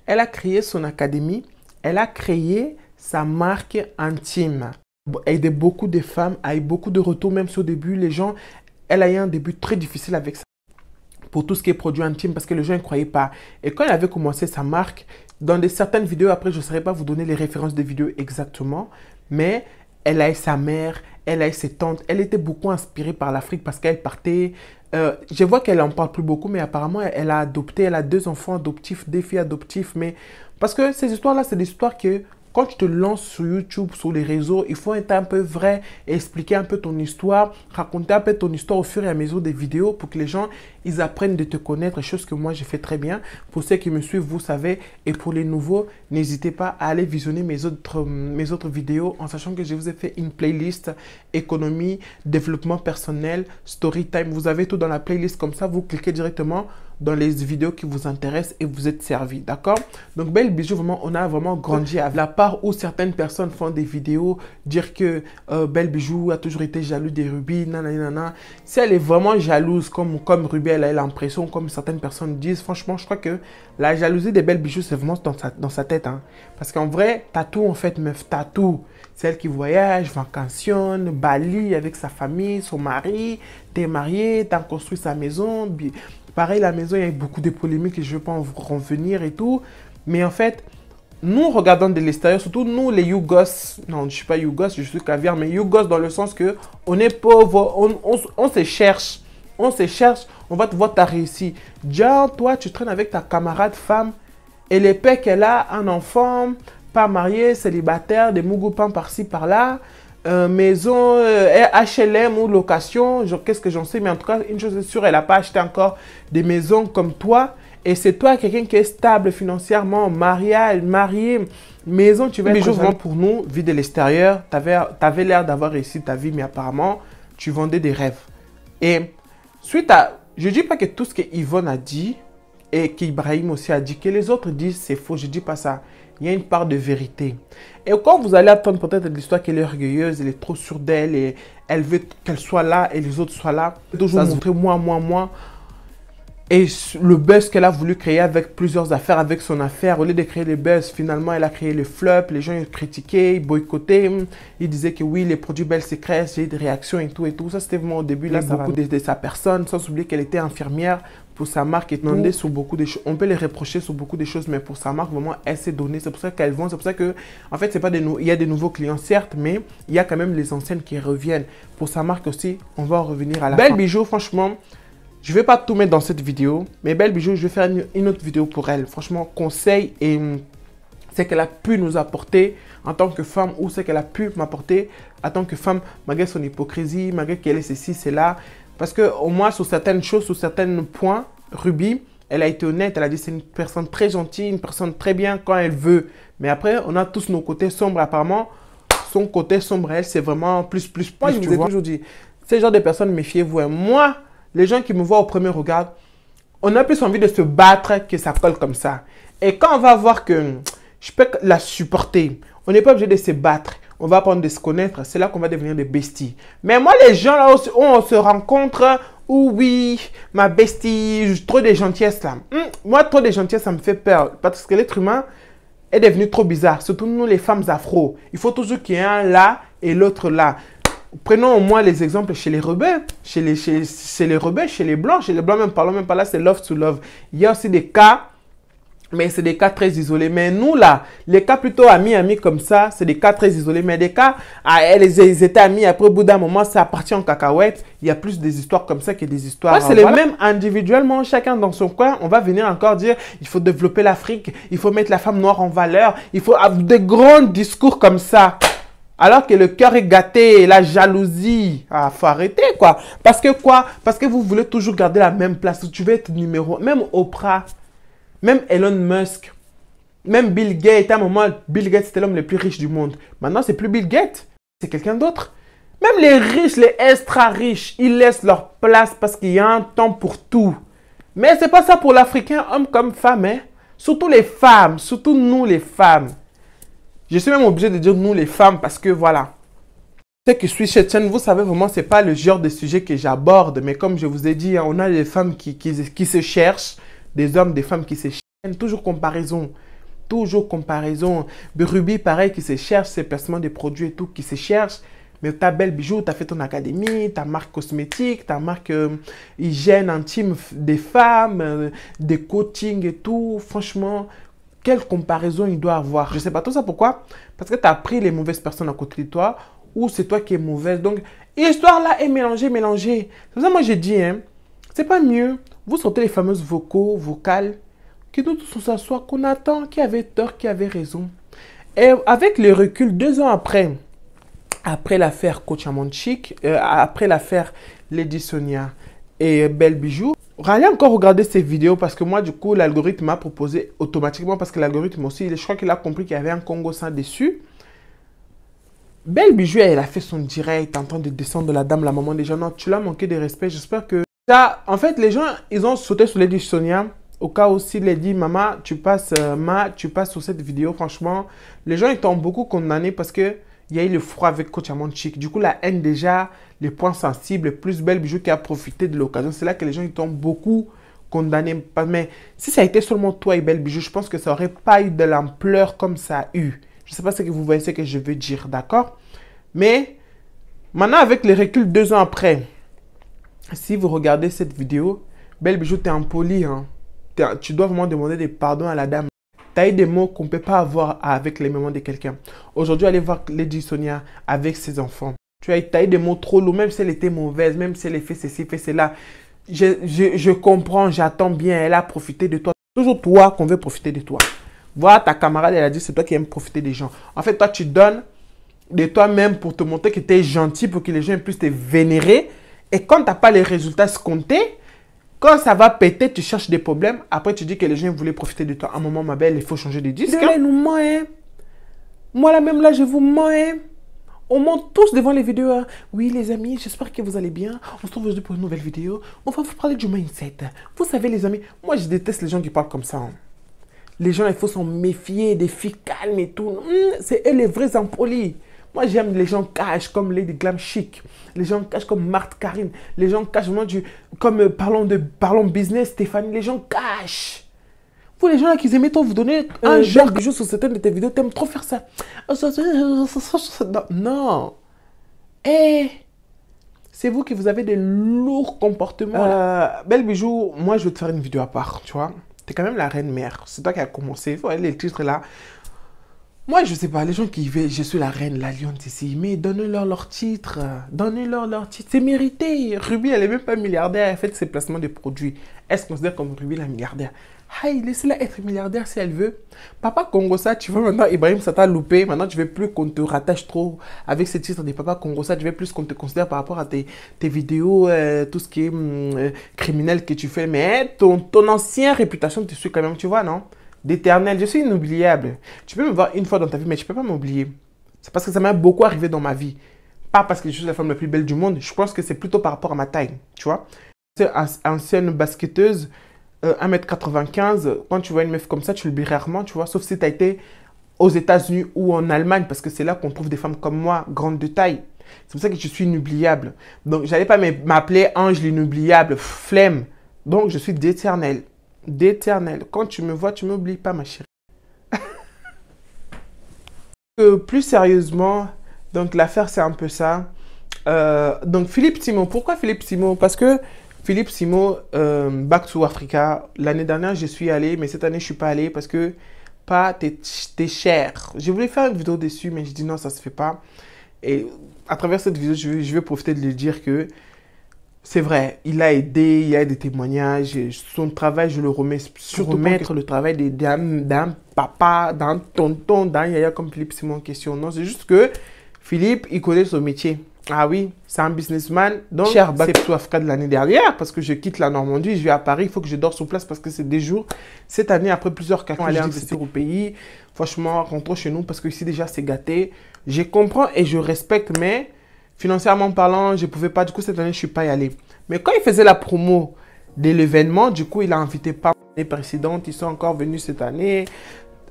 Speaker 7: Elle a créé son académie. Elle a créé sa marque intime. Aider beaucoup de femmes, a eu beaucoup de retours, même si au début, les gens, elle a eu un début très difficile avec ça. Pour tout ce qui est produit intime, parce que les gens ne croyaient pas. Et quand elle avait commencé sa marque, dans certaines vidéos, après, je ne saurais pas vous donner les références des vidéos exactement, mais elle a eu sa mère, elle a eu ses tantes, elle était beaucoup inspirée par l'Afrique parce qu'elle partait. Je vois qu'elle n'en parle plus beaucoup, mais apparemment, elle a adopté, elle a 2 enfants adoptifs, 2 filles adoptives, mais parce que ces histoires-là, c'est des histoires que quand tu te lances sur YouTube, sur les réseaux, il faut être un peu vrai et expliquer un peu ton histoire, raconter un peu ton histoire au fur et à mesure des vidéos pour que les gens, ils apprennent de te connaître, chose que moi, j'ai fait très bien. Pour ceux qui me suivent, vous savez. Et pour les nouveaux, n'hésitez pas à aller visionner mes autres vidéos en sachant que je vous ai fait une playlist économie, développement personnel, story time. Vous avez tout dans la playlist comme ça. Vous cliquez directement dans les vidéos qui vous intéressent et vous êtes servi, d'accord? Donc, Belle Bijou, vraiment, on a vraiment grandi à la part où certaines personnes font des vidéos, dire que Belle Bijou a toujours été jalouse des Ruby, nanana. Si elle est vraiment jalouse, comme Ruby, elle a l'impression, comme certaines personnes disent, franchement, je crois que la jalousie des Belle Bijou, c'est vraiment dans sa tête, hein. Parce qu'en vrai, t'as tout, en fait, meuf, t'as tout. C'est elle qui voyage, vacationne, Bali avec sa famille, son mari, t'es marié, t'as construit sa maison. Pareil, la maison, il y a eu beaucoup de polémiques et je ne vais pas en revenir et tout. Mais en fait, nous, regardons de l'extérieur, surtout nous, les Yougos. Non, je ne suis pas Yougos, je suis caviar, mais Yougos dans le sens que on est pauvre, on se cherche. On se cherche, on va te voir, tu as réussi. Déjà, toi, tu traînes avec ta camarade femme et les pères qu'elle a, un enfant, pas marié, célibataire, des mougoupans par-ci, par-là. Maison HLM ou location, qu'est-ce que j'en sais, mais en tout cas, une chose est sûre, elle n'a pas acheté encore des maisons comme toi. Et c'est toi, quelqu'un qui est stable financièrement, marié, maison, tu vas être vraiment pour nous, vie de l'extérieur. Tu avais l'air d'avoir réussi ta vie, mais apparemment, tu vendais des rêves. Et suite à, je ne dis pas que tout ce que Yvonne a dit et qu'Ibrahim aussi a dit, que les autres disent c'est faux, je ne dis pas ça. Il y a une part de vérité. Et quand vous allez attendre peut-être de l'histoire qu'elle est orgueilleuse, elle est trop sûre d'elle et elle veut qu'elle soit là et les autres soient là, toujours montrer moi. Et le buzz qu'elle a voulu créer avec plusieurs affaires, avec son affaire, au lieu de créer le buzz, finalement, elle a créé le flop. Les gens ils critiquaient, ils boycottaient. Ils disaient que oui, les produits Belle Secret, j'ai eu des réactions et tout. Ça, c'était vraiment au début, là, beaucoup de sa personne, sans oublier qu'elle était infirmière pour sa marque et tout. Sur beaucoup de choses. On peut les reprocher sur beaucoup de choses, mais pour sa marque, vraiment, elle s'est donnée. C'est pour ça qu'elle vend. C'est pour ça que, en fait, c'est pas il y a des nouveaux clients, certes, mais il y a quand même les anciennes qui reviennent. Pour sa marque aussi, on va en revenir à la fin. Belle Bijou, franchement, je ne vais pas tout mettre dans cette vidéo, mais Belle Bijou, je vais faire une autre vidéo pour elle. Franchement, conseil et ce qu'elle a pu nous apporter en tant que femme ou ce qu'elle a pu m'apporter en tant que femme, malgré son hypocrisie, malgré qu'elle est ceci, c'est là. Parce qu'au moins, sur certaines choses, sur certains points, Ruby, elle a été honnête. Elle a dit c'est une personne très gentille, une personne très bien quand elle veut. Mais après, on a tous nos côtés sombres. Apparemment, son côté sombre, elle, c'est vraiment plus. Moi, je vous ai toujours dit, ces genres de personnes, méfiez-vous. Hein. Moi, les gens qui me voient au premier regard, on a plus envie de se battre que ça colle comme ça. Et quand on va voir que je peux la supporter, on n'est pas obligé de se battre. On va apprendre de se connaître. C'est là qu'on va devenir des besties. Mais moi, les gens là où on se rencontre, où oui, ma bestie, trop de gentillesse là. Moi, trop de gentillesse, ça me fait peur. Parce que l'être humain est devenu trop bizarre. Surtout nous, les femmes afro. Il faut toujours qu'il y ait un là et l'autre là. Prenons au moins les exemples chez les rebelles, chez les rebelles, chez les blancs même, parlons même pas là, c'est love to love. Il y a aussi des cas, mais c'est des cas très isolés. Mais nous là, les cas plutôt amis comme ça, c'est des cas très isolés. Mais des cas, ils étaient amis, après au bout d'un moment, ça partit en cacahuète. Il y a plus des histoires comme ça que des histoires. C'est les mêmes individuellement, chacun dans son coin. On va venir encore dire, il faut développer l'Afrique, il faut mettre la femme noire en valeur, il faut avoir des grands discours comme ça. Alors que le cœur est gâté, la jalousie, faut arrêter quoi. Parce que quoi? Parce que vous voulez toujours garder la même place. Tu veux être numéro 1. Même Oprah, même Elon Musk, même Bill Gates. À un moment, Bill Gates c'était l'homme le plus riche du monde. Maintenant, c'est plus Bill Gates, c'est quelqu'un d'autre. Même les riches, les extra riches, ils laissent leur place parce qu'il y a un temps pour tout. Mais c'est pas ça pour l'Africain, homme comme femme. Hein? Surtout les femmes, surtout nous les femmes. Je suis même obligé de dire nous les femmes parce que voilà. C'est que je suis cette chaîne, vous savez vraiment, ce n'est pas le genre de sujet que j'aborde. Mais comme je vous ai dit, on a des femmes qui se cherchent, des hommes, des femmes qui se cherchent. Toujours comparaison. Toujours comparaison. Ruby, pareil, qui se cherche, c'est placement des produits et tout, qui se cherche. Mais ta Belle Bijou, tu as fait ton académie, ta marque cosmétique, ta marque hygiène intime des femmes, des coachings et tout. Franchement, quelle comparaison il doit avoir? Je ne sais pas tout ça pourquoi. Parce que tu as pris les mauvaises personnes à côté de toi ou c'est toi qui es mauvaise. Donc, l'histoire là est mélangée. C'est pour ça que moi j'ai dit, hein, c'est pas mieux. Vous sortez les fameuses vocales, que nous tous on s'assoit, qu'on attend qui avait tort, qui avait raison. Et avec le recul, 2 ans après l'affaire Coach Amonchic, après l'affaire Lady Sonia et Belle Bijou, allez encore regarder ces vidéos parce que moi, du coup, l'algorithme m'a proposé automatiquement parce que l'algorithme aussi, je crois qu'il a compris qu'il y avait un Congo sans dessus. Belle Bijou, elle a fait son direct en train de descendre de la dame, la maman des gens. Non, tu l'as manqué de respect. J'espère que ça, en fait, les gens, ils ont sauté sur Lady Sonia. Au cas où s'il les dit, maman, tu passes sur cette vidéo. Franchement, les gens, ils t'ont beaucoup condamné parce que il y a eu le froid avec Coach Amonchic. Du coup, la haine déjà, les points sensibles, plus Belle Bijou qui a profité de l'occasion. C'est là que les gens ils t'ont beaucoup condamné. Mais si ça a été seulement toi et Belle Bijou, je pense que ça n'aurait pas eu de l'ampleur comme ça a eu. Je ne sais pas ce que vous voyez, ce que je veux dire, d'accord? Mais maintenant, avec le recul 2 ans après, si vous regardez cette vidéo, Belle Bijou, tu es impoli. Hein? Tu dois vraiment demander des pardons à la dame. Tu as eu des mots qu'on ne peut pas avoir avec les moments de quelqu'un. Aujourd'hui, allez voir Lady Sonia avec ses enfants. Tu as eu des mots trop lourds, même si elle était mauvaise, même si elle a fait ceci, fait cela. Je comprends, j'attends bien, elle a profité de toi. Toujours toi qu'on veut profiter de toi. Voilà, ta camarade, elle a dit, c'est toi qui aimes profiter des gens. En fait, toi, tu donnes de toi-même pour te montrer que tu es gentil, pour que les gens puissent te vénérer. Et quand tu n'as pas les résultats escomptés, quand ça va péter, tu cherches des problèmes. Après, tu dis que les gens voulaient profiter de toi. À un moment, ma belle, il faut changer de disque. Hein? Nous ment, hein? Moi, là, même là, je vous mens. Hein? On monte tous devant les vidéos. Hein. Oui, les amis, j'espère que vous allez bien. On se retrouve aujourd'hui pour une nouvelle vidéo. On va vous parler du mindset. Vous savez, les amis, moi, je déteste les gens qui parlent comme ça. Hein. Les gens, il faut s'en méfier, des filles calmes et tout. C'est eux les vrais impolis. Moi, j'aime les gens cash comme Lady Glam Chic. Les gens cash comme Marthe Karine. Les gens cash comme parlons business, Stéphanie. Les gens cash. Vous, les gens là qui aimaient trop vous donner un genre de bijou sur certaines de tes vidéos, t'aimes trop faire ça. Non. Eh, c'est vous qui vous avez des lourds comportements. Belle Bijou, moi je vais te faire une vidéo à part, tu vois. T'es quand même la reine mère. C'est toi qui as commencé. Vous voyez les titres là. Moi, je sais pas, les gens qui veulent, je suis la reine, la lionne ici, mais donnez-leur leur titre. Donnez-leur leur titre. C'est mérité. Ruby, elle est même pas milliardaire. Elle fait ses placements de produits. Elle se considère comme Ruby la milliardaire. Hey, laissez-la être milliardaire si elle veut. Papa Congosa, tu vois maintenant, Ibrahim, ça t'a loupé. Maintenant, tu veux plus qu'on te rattache trop avec ce titre de Papa Congosa. Tu veux plus qu'on te considère par rapport à tes vidéos, tout ce qui est criminel que tu fais. Mais ton ancienne réputation te suit quand même, tu vois, non? D'éternel, je suis inoubliable. Tu peux me voir une fois dans ta vie, mais tu peux pas m'oublier. C'est parce que ça m'a beaucoup arrivé dans ma vie. Pas parce que je suis la femme la plus belle du monde. Je pense que c'est plutôt par rapport à ma taille, tu vois. C'est ancienne basketteuse. 1m95, quand tu vois une meuf comme ça, tu l'oublies rarement, tu vois, sauf si tu as été aux États-Unis ou en Allemagne, parce que c'est là qu'on trouve des femmes comme moi, grandes de taille. C'est pour ça que je suis inoubliable. Donc, j'allais pas m'appeler Ange l'inoubliable, flemme. Donc, je suis d'éternel. D'éternel. Quand tu me vois, tu m'oublies pas, ma chérie. Plus sérieusement, donc l'affaire, c'est un peu ça. Donc, Philippe Simon. Pourquoi Philippe Simon? Parce que Philippe Simon, Back to Africa. L'année dernière, je suis allé, mais cette année, je ne suis pas allé parce que t'es cher. Je voulais faire une vidéo dessus, mais je dis non, ça ne se fait pas. Et à travers cette vidéo, je vais profiter de lui dire que c'est vrai, il a aidé, il y a des témoignages. Son travail, je le remets sur remettre le travail d'un papa, d'un tonton, d'un yaya comme Philippe Simon en question. Non, c'est juste que Philippe, il connaît son métier. Ah oui, c'est un businessman. Donc, cher Back to Africa de l'année dernière, parce que je quitte la Normandie, je vais à Paris, il faut que je dors sur place parce que c'est des jours. Cette année, après plusieurs cas, aller investir au pays. Franchement, rentrons chez nous parce que ici déjà, c'est gâté. Je comprends et je respecte, mais financièrement parlant, je ne pouvais pas. Du coup, cette année, je ne suis pas allé. Mais quand il faisait la promo de l'événement, du coup, il a invité pas les précédentes. Ils sont encore venus cette année.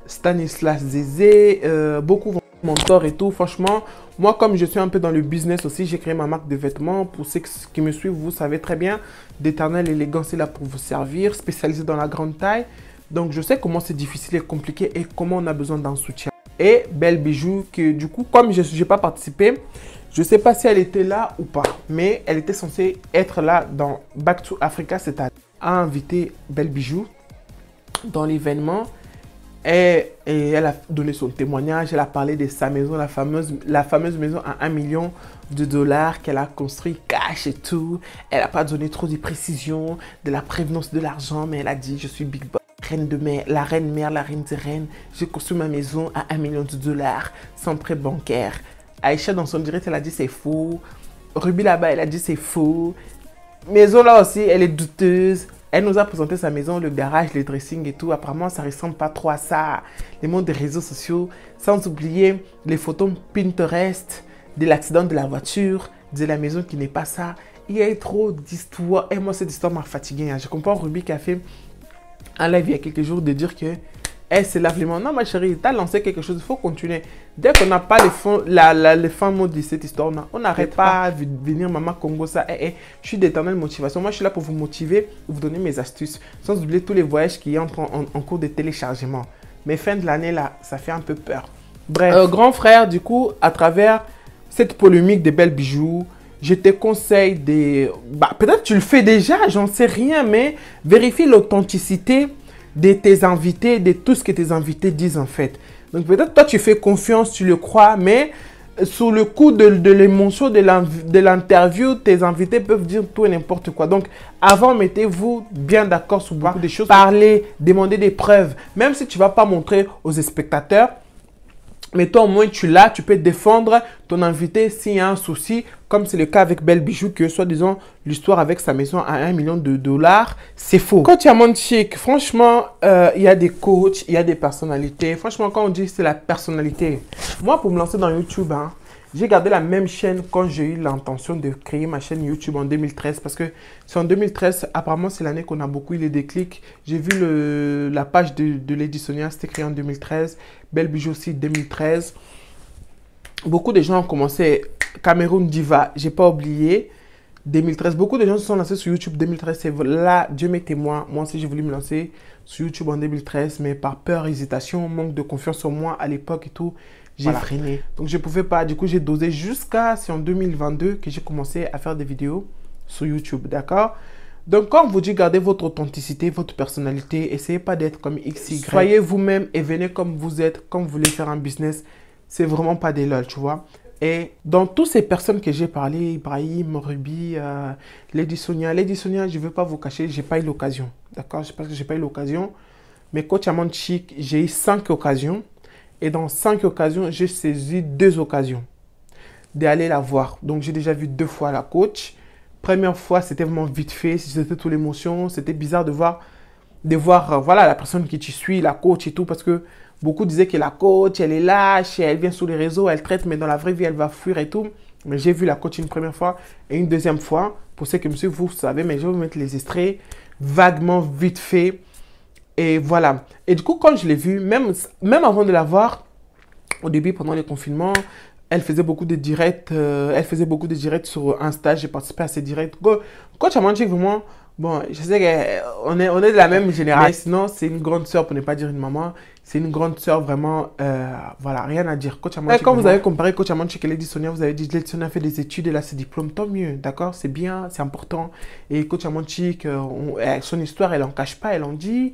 Speaker 7: Stanislas Zézé, beaucoup mentor et tout. Franchement, moi, comme je suis un peu dans le business aussi, j'ai créé ma marque de vêtements. Pour ceux qui me suivent, vous savez très bien, d'Éternel Élégance est là pour vous servir, spécialisé dans la grande taille. Donc, je sais comment c'est difficile et compliqué et comment on a besoin d'un soutien. Et Belle Bijou, que du coup, comme je n'ai pas participé, je ne sais pas si elle était là ou pas, mais elle était censée être là dans Back to Africa cette année. A invité Belle Bijou dans l'événement. Et elle a donné son témoignage, elle a parlé de sa maison, la fameuse maison à $1 million qu'elle a construit cash et tout. Elle n'a pas donné trop de précisions de la prévenance de l'argent, mais elle a dit « Je suis Big Boss, reine de mère, la reine mère, la reine des reines. J'ai construit ma maison à $1 million sans prêt bancaire. » Aïcha dans son direct, elle a dit « C'est faux. » Ruby là-bas, elle a dit « C'est faux. » Maison là aussi, elle est douteuse. Elle nous a présenté sa maison, le garage, le dressing et tout. Apparemment, ça ne ressemble pas trop à ça. Les mondes des réseaux sociaux. Sans oublier les photos Pinterest de l'accident de la voiture, de la maison qui n'est pas ça. Il y a eu trop d'histoires. Et moi, cette histoire m'a fatigué. Hein. Je comprends Ruby qui a fait un live il y a quelques jours de dire que elle se lave les mains. Non, ma chérie, tu as lancé quelque chose. Il faut continuer. Dès qu'on n'a pas les fins mots de cette histoire, on n'arrête pas de venir Maman Congo ça. Je suis d'éternelle motivation. Moi, je suis là pour vous motiver, vous donner mes astuces. Sans oublier tous les voyages qui entrent en cours de téléchargement. Mais fin de l'année, là, ça fait un peu peur. Bref, grand frère, du coup, à travers cette polémique des Belles Bijoux, je te conseille de... peut-être tu le fais déjà, j'en sais rien, mais vérifie l'authenticité de tes invités, de tout ce que tes invités disent en fait. Donc peut-être toi tu fais confiance, tu le crois, mais sous le coup de l'émotion de l'interview, tes invités peuvent dire tout et n'importe quoi. Donc avant, mettez-vous bien d'accord sur beaucoup de choses. Parler, demander des preuves. Même si tu ne vas pas montrer aux spectateurs, mais toi au moins tu l'as, tu peux défendre ton invité s'il y a un souci, comme c'est le cas avec Belle Bijou, que soi-disant l'histoire avec sa maison à $1 million, c'est faux. Quand tu as Monde Chic, franchement, il y a des coachs, il y a des personnalités. Franchement, quand on dit c'est la personnalité, moi pour me lancer dans YouTube, hein, J'ai gardé la même chaîne quand j'ai eu l'intention de créer ma chaîne YouTube en 2013. Parce que c'est en 2013, apparemment, c'est l'année qu'on a beaucoup eu les déclics. J'ai vu la page de Lady Sonia, c'était créé en 2013. Belle Bijou aussi, 2013. Beaucoup de gens ont commencé. Cameroun Diva, j'ai pas oublié. 2013, beaucoup de gens se sont lancés sur YouTube 2013. C'est là, Dieu m'est témoin. Moi aussi, j'ai voulu me lancer sur YouTube en 2013, mais par peur, hésitation, manque de confiance en moi à l'époque et tout. J'ai freiné. Donc, je ne pouvais pas. Du coup, j'ai dosé jusqu'à... C'est en 2022 que j'ai commencé à faire des vidéos sur YouTube. D'accord? Donc, quand on vous dit gardez votre authenticité, votre personnalité, essayez pas d'être comme XY. Soyez vous-même et venez comme vous êtes, comme vous voulez faire un business. C'est vraiment pas des lol, tu vois. Et dans toutes ces personnes que j'ai parlé, Ibrahim, Ruby, Lady Sonia, je ne veux pas vous cacher, je n'ai pas eu l'occasion. D'accord? Parce que je n'ai pas eu l'occasion. Mais Coach Amon Chic, j'ai eu 5 occasions. Et dans 5 occasions, j'ai saisi 2 occasions d'aller la voir. Donc, j'ai déjà vu 2 fois la coach. Première fois, c'était vraiment vite fait. C'était toute l'émotion. C'était bizarre de voir voilà, la personne qui te suit, la coach et tout. Parce que beaucoup disaient que la coach, elle est lâche, elle vient sur les réseaux, elle traite, mais dans la vraie vie, elle va fuir et tout. Mais j'ai vu la coach une première fois et une deuxième fois. Pour ceux qui me suivent, vous savez, mais je vais vous mettre les extraits vaguement, vite fait. Et voilà. Et du coup, quand je l'ai vue, même avant de la voir, au début, pendant les confinements, elle faisait beaucoup de directs. Sur Insta. J'ai participé à ces directs. Coach Amon Chic, vraiment, bon, je sais qu'on est de la même génération. Mais sinon, c'est une grande sœur, pour ne pas dire une maman. C'est une grande sœur, vraiment, voilà, rien à dire. Coach Amon Chic, quand vous avez comparé Coach Amon Chic et Lady Sonia, vous avez dit Lady Sonia a fait des études et là, ses diplômes, tant mieux, d'accord? C'est bien, c'est important. Et Coach Amon Chic, son histoire, elle n'en cache pas, elle en dit.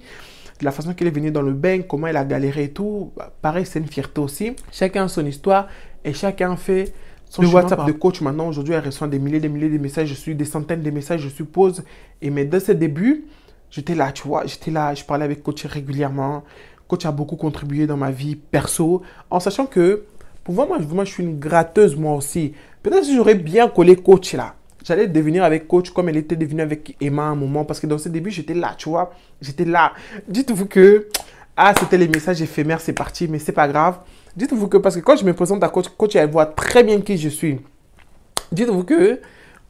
Speaker 7: De la façon qu'elle est venue dans le bain, comment elle a galéré et tout. Bah, pareil, c'est une fierté aussi. Chacun a son histoire et chacun fait son WhatsApp de coach. Maintenant, aujourd'hui, elle reçoit des milliers de messages. Des centaines de messages, je suppose. Mais dès ses débuts, j'étais là, tu vois. J'étais là, je parlais avec coach régulièrement. Coach a beaucoup contribué dans ma vie perso. En sachant que, pour moi, je suis une gratteuse, moi aussi. Peut-être que j'aurais bien collé coach là. J'allais devenir avec coach comme elle était devenue avec Emma à un moment. Parce que dans ce début, j'étais là, tu vois. J'étais là. Dites-vous que, c'était les messages éphémères, c'est parti, mais c'est pas grave. Dites-vous que, parce que quand je me présente à coach, elle voit très bien qui je suis. Dites-vous que,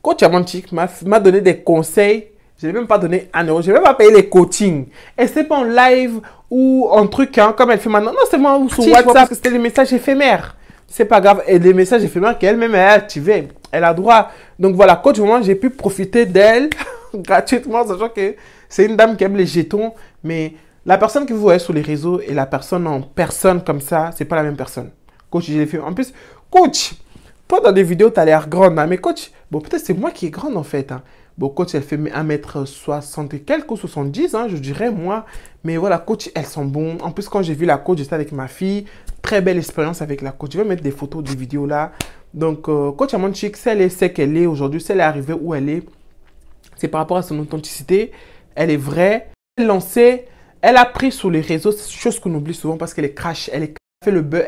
Speaker 7: coach Amon Chic m'a donné des conseils. Je n'ai même pas donné 1 euro. Je n'ai même pas payé les coachings. Et c'est pas en live ou en truc, hein, comme elle fait maintenant. Non, c'est moi sur WhatsApp, parce que c'était les messages éphémères. C'est pas grave. Et les messages éphémères qu'elle-même a activés. Elle a droit. Donc voilà, coach, vraiment, j'ai pu profiter d'elle gratuitement, sachant que c'est une dame qui aime les jetons. Mais la personne que vous voyez sur les réseaux et la personne en personne comme ça, c'est pas la même personne. Coach, je l'ai fait. En plus, coach, toi dans des vidéos, tu as l'air grande. Hein, mais coach, bon, peut-être c'est moi qui est grande en fait. Hein. Bon, coach, elle fait 1m60 et quelques ou 70, hein, je dirais, moi. Mais voilà, coach, elles sont bonnes. En plus, quand j'ai vu la coach, j'étais avec ma fille. Très belle expérience avec la coach. Je vais mettre des photos, des vidéos là. Donc, coach Amon Chic, si elle sait qu'elle est aujourd'hui, si elle est arrivée où elle est, c'est par rapport à son authenticité. Elle est vraie. Elle est lancée. Elle a pris sur les réseaux, chose qu'on oublie souvent parce qu'elle est crash. Elle fait le buzz.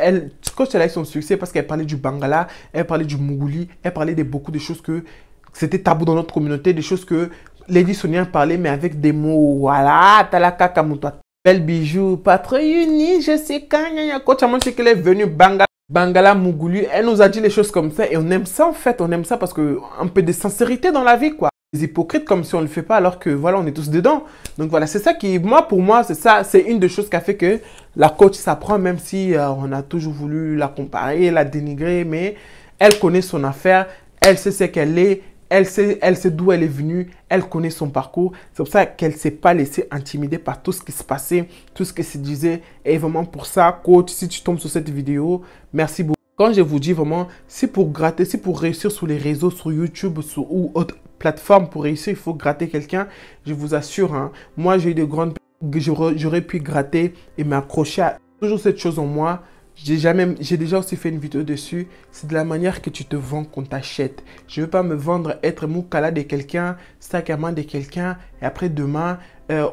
Speaker 7: Coach, elle a eu son succès parce qu'elle parlait du Bangala, elle parlait du Mougouli, elle parlait de beaucoup de choses que c'était tabou dans notre communauté, des choses que Lady Sonia parlait, mais avec des mots, voilà, talaka kamutwa, belle bijou, pas très uni, je sais quand, coach Amon Chic, elle est venue Bangala, Mougouli, elle nous a dit les choses comme ça et on aime ça en fait, on aime ça parce que un peu de sincérité dans la vie, quoi. Les hypocrites comme si on ne le fait pas alors que voilà, on est tous dedans. Donc voilà, c'est ça qui, pour moi, c'est ça, c'est une des choses qui a fait que la coach s'apprend, même si on a toujours voulu la comparer, la dénigrer, mais elle connaît son affaire, elle sait ce qu'elle est, elle sait d'où elle est venue, elle connaît son parcours. C'est pour ça qu'elle ne s'est pas laissée intimider par tout ce qui se passait, tout ce qui se disait. Et vraiment pour ça, coach, si tu tombes sur cette vidéo, merci beaucoup. Quand je vous dis vraiment, si pour gratter, si pour réussir sur les réseaux, sur YouTube ou autre plateforme pour réussir, il faut gratter quelqu'un, je vous assure, hein, moi j'ai eu de grandes... J'aurais pu gratter et m'accrocher à toujours cette chose en moi. J'ai déjà aussi fait une vidéo dessus. C'est de la manière que tu te vends qu'on t'achète. Je ne veux pas me vendre, être moukala de quelqu'un, sac à main de quelqu'un et après demain,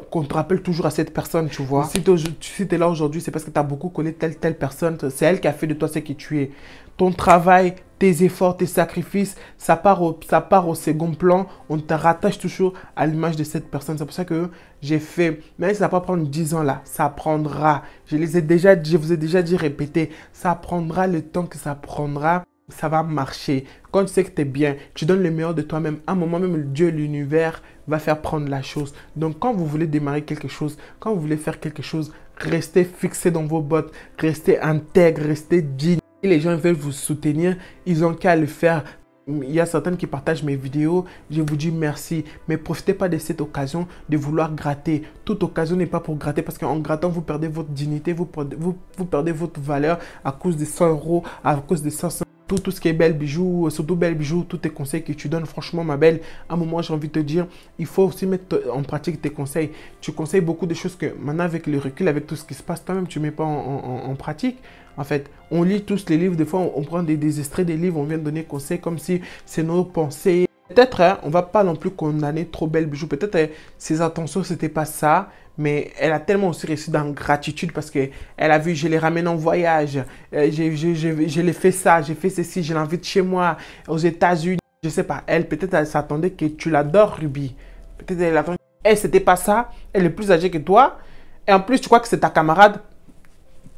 Speaker 7: qu'on te rappelle toujours à cette personne, tu vois. Si tu es là aujourd'hui, c'est parce que tu as beaucoup connu telle personne. C'est elle qui a fait de toi ce que tu es. Ton travail, tes efforts, tes sacrifices, ça part au second plan. On te rattache toujours à l'image de cette personne. C'est pour ça que j'ai fait. Mais ça ne va pas prendre 10 ans là. Ça prendra. Je vous ai déjà dit, répété. Ça prendra le temps que ça prendra. ça va marcher. Quand tu sais que tu es bien, tu donnes le meilleur de toi-même. À un moment même, Dieu, l'univers va faire prendre la chose. Donc, quand vous voulez démarrer quelque chose, quand vous voulez faire quelque chose, restez fixé dans vos bottes, restez intègre, restez digne. Si les gens veulent vous soutenir, ils ont qu'à le faire. Il y a certaines qui partagent mes vidéos, je vous dis merci, mais profitez pas de cette occasion de vouloir gratter. Toute occasion n'est pas pour gratter parce qu'en grattant, vous perdez votre dignité, vous perdez votre valeur à cause de 100 €, à cause de 500 €. Tout ce qui est belle bijou, surtout belle bijou, tous tes conseils que tu donnes, franchement ma belle, à un moment j'ai envie de te dire, il faut aussi mettre en pratique tes conseils. Tu conseilles beaucoup de choses que maintenant avec le recul, avec tout ce qui se passe, toi-même tu ne mets pas en pratique. En fait, on lit tous les livres, des fois on prend des extraits des livres, on vient donner conseils comme si c'est nos pensées. Peut-être, hein, on ne va pas non plus condamner trop belle bijou. Peut-être ses intentions, ce n'était pas ça. Mais elle a tellement aussi réussi dans gratitude parce qu'elle a vu, je les ramène en voyage. Je l'ai fait ça, j'ai fait ceci, je l'invite chez moi, aux États-Unis. Je ne sais pas, elle, peut-être elle s'attendait que tu l'adores, Ruby. Peut-être elle attendait. Elle, c'était pas ça. Elle est plus âgée que toi. Et en plus, tu crois que c'est ta camarade.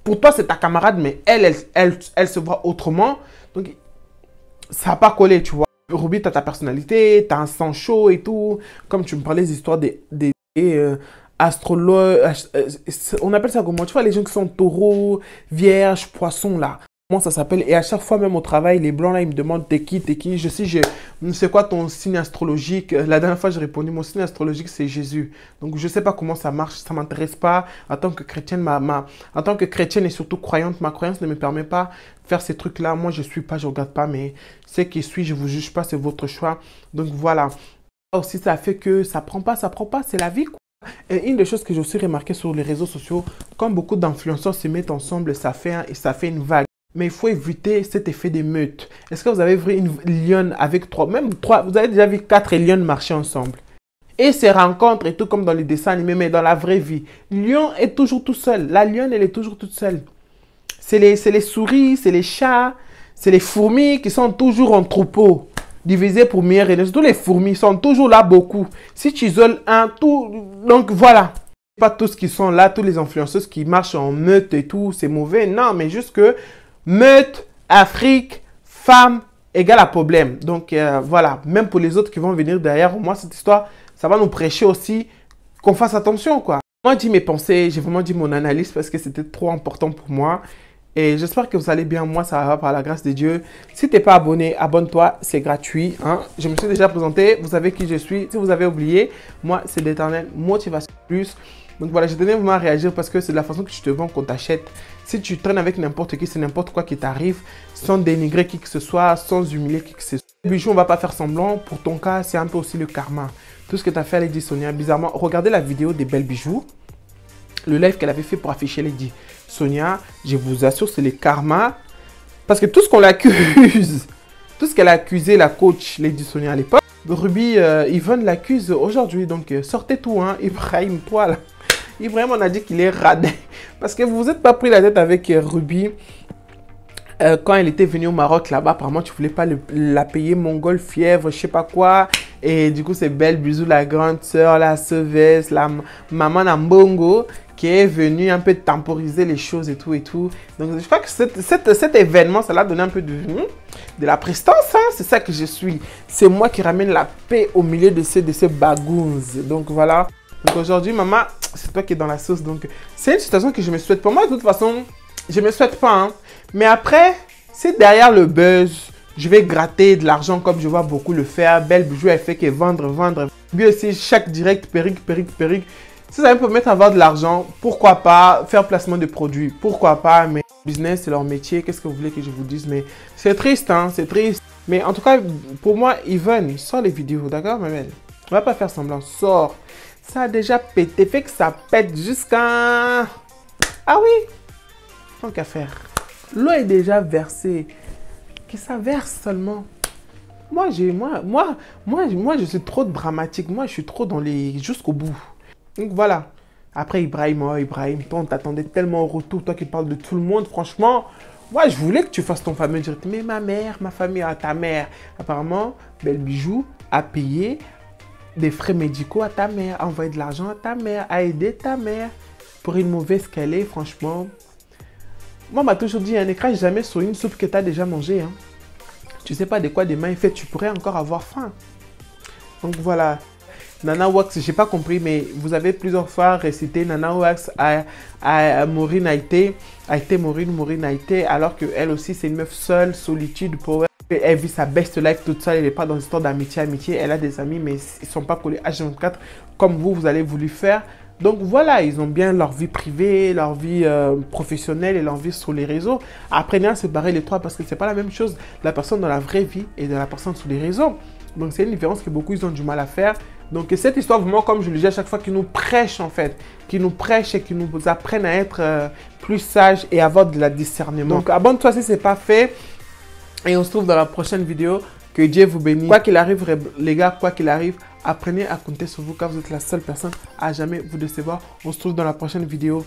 Speaker 7: Pour toi, c'est ta camarade, mais elle se voit autrement. Donc, ça n'a pas collé, tu vois. Ruby, tu as ta personnalité, tu as un sang chaud et tout. Comme tu me parlais des histoires des astrologues. On appelle ça comment? Tu vois, les gens qui sont taureaux, vierges, poissons, là. Comment ça s'appelle? Et à chaque fois, même au travail, les blancs, là, ils me demandent t'es qui, t'es qui. Je sais, c'est quoi ton signe astrologique? La dernière fois, j'ai répondu, mon signe astrologique, c'est Jésus. Donc, je ne sais pas comment ça marche, ça ne m'intéresse pas. En tant que chrétienne, en tant que chrétienne et surtout croyante, ma croyance ne me permet pas de faire ces trucs-là. Moi, je ne suis pas, je ne regarde pas, mais c'est qui suis, je ne vous juge pas, c'est votre choix. Donc, voilà. Aussi, ça fait que ça prend pas, c'est la vie, quoi. Et une des choses que j'ai aussi remarqué sur les réseaux sociaux, quand beaucoup d'influenceurs se mettent ensemble, ça fait une vague. Mais il faut éviter cet effet d'émeute. Est-ce que vous avez vu une lionne avec même trois, vous avez déjà vu 4 lionnes marcher ensemble? Et ces rencontres et tout comme dans les dessins animés, mais dans la vraie vie, le lion est toujours tout seul. La lionne, elle est toujours toute seule. C'est les souris, c'est les chats, c'est les fourmis qui sont toujours en troupeau, divisés pour mieux régner. Tous les fourmis sont toujours là beaucoup. Si tu isoles un, tout... Donc voilà. Pas tous qui sont là, tous les influenceuses qui marchent en meute et tout, c'est mauvais. Non, mais juste que meute, Afrique, femme, égale à problème. Donc voilà, même pour les autres qui vont venir derrière, moi cette histoire, ça va nous prêcher aussi qu'on fasse attention, quoi. Moi, j'ai dit mes pensées, j'ai vraiment dit mon analyse parce que c'était trop important pour moi. Et j'espère que vous allez bien. Moi, ça va par la grâce de Dieu. Si tu n'es pas abonné, abonne-toi, c'est gratuit. Hein. Je me suis déjà présenté, vous savez qui je suis. Si vous avez oublié, moi, c'est l'Éternel Motivation Plus. Donc voilà, je tenais vraiment à réagir parce que c'est de la façon que tu te vends qu'on t'achète. Si tu traînes avec n'importe qui, c'est n'importe quoi qui t'arrive, sans dénigrer qui que ce soit, sans humilier qui que ce soit. Bijou, on ne va pas faire semblant. Pour ton cas, c'est un peu aussi le karma. Tout ce que tu as fait, Lady Sonia, bizarrement, regardez la vidéo des belles bijoux. Le live qu'elle avait fait pour afficher Lady Sonia, je vous assure, c'est le karma. Parce que tout ce qu'on l'accuse, tout ce qu'elle a accusé la coach Lady Sonia à l'époque, Ruby, Yvonne l'accuse aujourd'hui. Donc, sortez tout, hein, Ibrahim, toi là. Ibrahim, on a dit qu'il est radin. Parce que vous vous êtes pas pris la tête avec Ruby. Quand elle était venue au Maroc là-bas, apparemment, tu voulais pas la payer mongole, fièvre, je sais pas quoi. Et du coup, c'est Belle Bisou, la grande sœur, la sauveuse, la maman Nambongo, qui est venue un peu temporiser les choses et tout et tout. Donc, je crois que cet événement, ça l'a donné un peu de la prestance. Hein? C'est ça que je suis. C'est moi qui ramène la paix au milieu de ces bagouns. Donc, voilà. Donc, aujourd'hui, maman, c'est toi qui es dans la sauce. Donc, c'est une situation que je me souhaite. Pour moi, de toute façon, je me souhaite pas. Hein? Mais après, c'est derrière le buzz. Je vais gratter de l'argent comme je vois beaucoup le faire. Belle Bijou, elle fait que vendre. Bien aussi, chaque direct, perruque. Si ça me permet d'avoir de l'argent, pourquoi pas faire placement de produits? Pourquoi pas? Mais business, c'est leur métier. Qu'est-ce que vous voulez que je vous dise? Mais c'est triste, hein, c'est triste. Mais en tout cas, pour moi, Yvonne, sors les vidéos, d'accord, ma belle? On va pas faire semblant, sors. Ça a déjà pété, fait que ça pète jusqu'à... Ah oui, tant qu'à faire. L'eau est déjà versée. Que ça verse seulement. Moi, je suis trop dramatique. Moi, je suis trop dans les... jusqu'au bout. Donc, voilà. Après, Ibrahim, toi, on t'attendait tellement au retour. Toi qui parles de tout le monde, franchement. Moi, je voulais que tu fasses ton fameux direct. Mais ma mère, ma famille, ta mère. Apparemment, Belle Bijou a payé des frais médicaux à ta mère, a envoyé de l'argent à ta mère, a aidé ta mère. Pour une mauvaise qu'elle est, franchement... Moi, on m'a toujours dit, ne crache jamais sur une soupe que tu as déjà mangée. Hein. tu sais pas de quoi demain est fait, tu pourrais encore avoir faim. Donc voilà. Nana Wax, j'ai pas compris, mais vous avez plusieurs fois récité Nana Wax Maureen a été Maureen a été, alors qu'elle aussi c'est une meuf seule, solitude, power. Elle vit sa best life toute seule, elle n'est pas dans une histoire d'amitié, elle a des amis, mais ils sont pas collés H24 comme vous allez voulu faire. Donc voilà, ils ont bien leur vie privée, leur vie professionnelle et leur vie sur les réseaux. Apprenez à séparer les trois parce que c'est pas la même chose, la personne dans la vraie vie et de la personne sur les réseaux. Donc c'est une différence que beaucoup ils ont du mal à faire. Donc cette histoire vraiment, comme je le dis à chaque fois, qui nous prêche en fait, qui nous prêche et qui nous apprennent à être plus sages et avoir de la discernement. Donc abonne-toi si ce n'est pas fait et on se trouve dans la prochaine vidéo. Que Dieu vous bénisse. Quoi qu'il arrive les gars, quoi qu'il arrive, apprenez à compter sur vous car vous êtes la seule personne à jamais vous décevoir. On se trouve dans la prochaine vidéo.